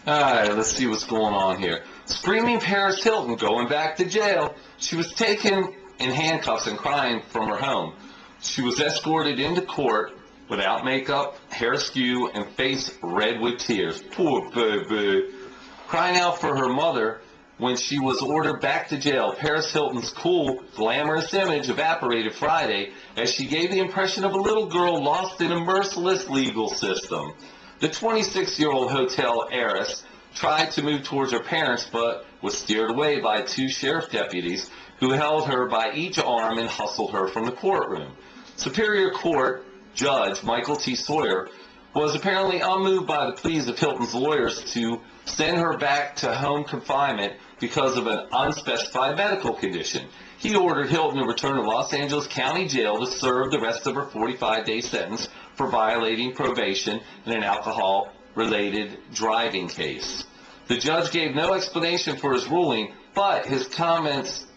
Alright, let's see what's going on here. Screaming Paris Hilton going back to jail. She was taken in handcuffs and crying from her home. She was escorted into court without makeup, hair askew, and face red with tears. Poor baby. Crying out for her mother when she was ordered back to jail. Paris Hilton's cool, glamorous image evaporated Friday as she gave the impression of a little girl lost in a merciless legal system. The 26-year-old hotel heiress tried to move towards her parents but was steered away by two sheriff deputies who held her by each arm and hustled her from the courtroom. Superior Court Judge Michael T. Sawyer was apparently unmoved by the pleas of Hilton's lawyers to send her back to home confinement because of an unspecified medical condition. He ordered Hilton to return to Los Angeles County Jail to serve the rest of her 45-day sentence for violating probation in an alcohol-related driving case. The judge gave no explanation for his ruling, but his comments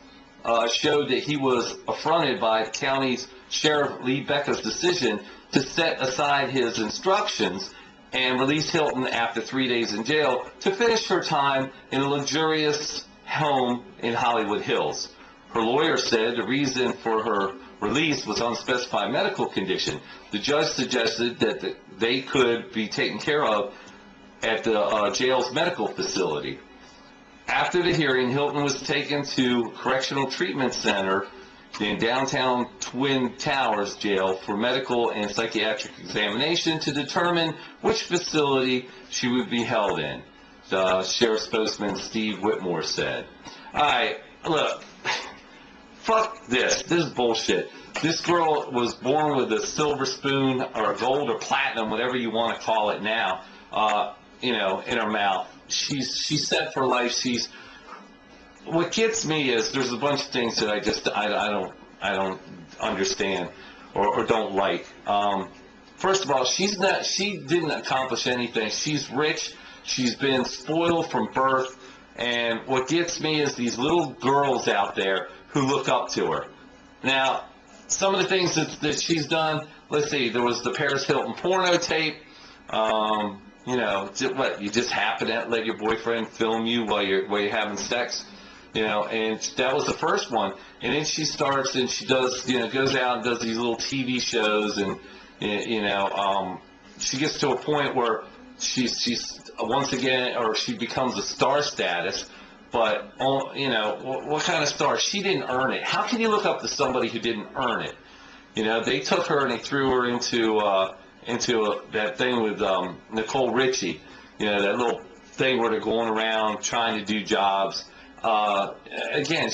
showed that he was affronted by the county's Sheriff Lee Becca's decision to set aside his instructions and release Hilton after 3 days in jail to finish her time in a luxurious home in Hollywood Hills. Her lawyer said the reason for her release was unspecified medical condition. The judge suggested that they could be taken care of at the jail's medical facility. After the hearing, Hilton was taken to Correctional Treatment Center in downtown Twin Towers Jail for medical and psychiatric examination to determine which facility she would be held in, the sheriff spokesman Steve Whitmore said. All right, look, fuck this. This is bullshit. This girl was born with a silver spoon or a gold or platinum, whatever you want to call it now, in her mouth. She's set for life. What gets me is there's a bunch of things that I don't understand or don't like. First of all, she didn't accomplish anything. She's rich. She's been spoiled from birth. And what gets me is these little girls out there who look up to her. Now, some of the things that she's done, let's see, there was the Paris Hilton porno tape. You just happen to let your boyfriend film you while you're having sex, and that was the first one. And then she starts and she does, goes out and does these little TV shows, and she gets to a point where she's once again, or she becomes a star status. But what kind of star? She didn't earn it. How can you look up to somebody who didn't earn it? They took her and they threw her into that thing with Nicole Richie, that little thing where they're going around trying to do jobs. Again,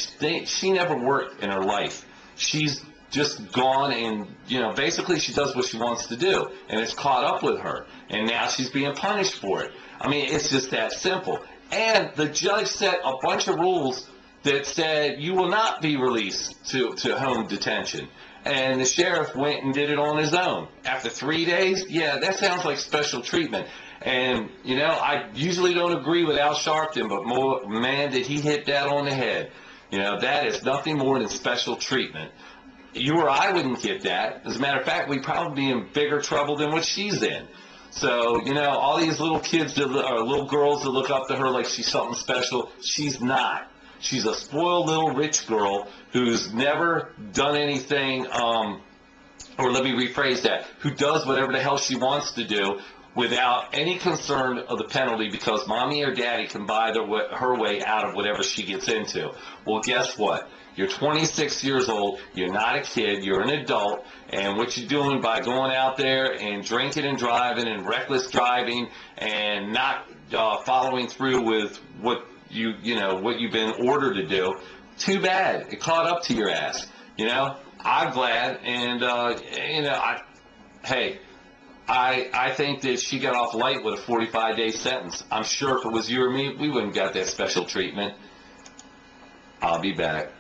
she never worked in her life. She's just gone and, basically she does what she wants to do, and it's caught up with her, and now she's being punished for it. I mean, it's just that simple. And the judge set a bunch of rules that said you will not be released to home detention. And the sheriff went and did it on his own. After 3 days, yeah, that sounds like special treatment. And, I usually don't agree with Al Sharpton, but man, did he hit that on the head. That is nothing more than special treatment. You or I wouldn't get that. As a matter of fact, we'd probably be in bigger trouble than what she's in. So, all these little kids or little girls that look up to her like she's something special, she's not. She's a spoiled little rich girl who's never done anything, or let me rephrase that, who does whatever the hell she wants to do without any concern of the penalty because mommy or daddy can buy her way out of whatever she gets into. Well, guess what? You're 26 years old, you're not a kid, you're an adult, and what you're doing by going out there and drinking and driving and reckless driving and not following through with what you've been ordered to do, too bad. It caught up to your ass. I'm glad, and I think that she got off light with a 45-day sentence. I'm sure if it was you or me, we wouldn't got that special treatment. I'll be back.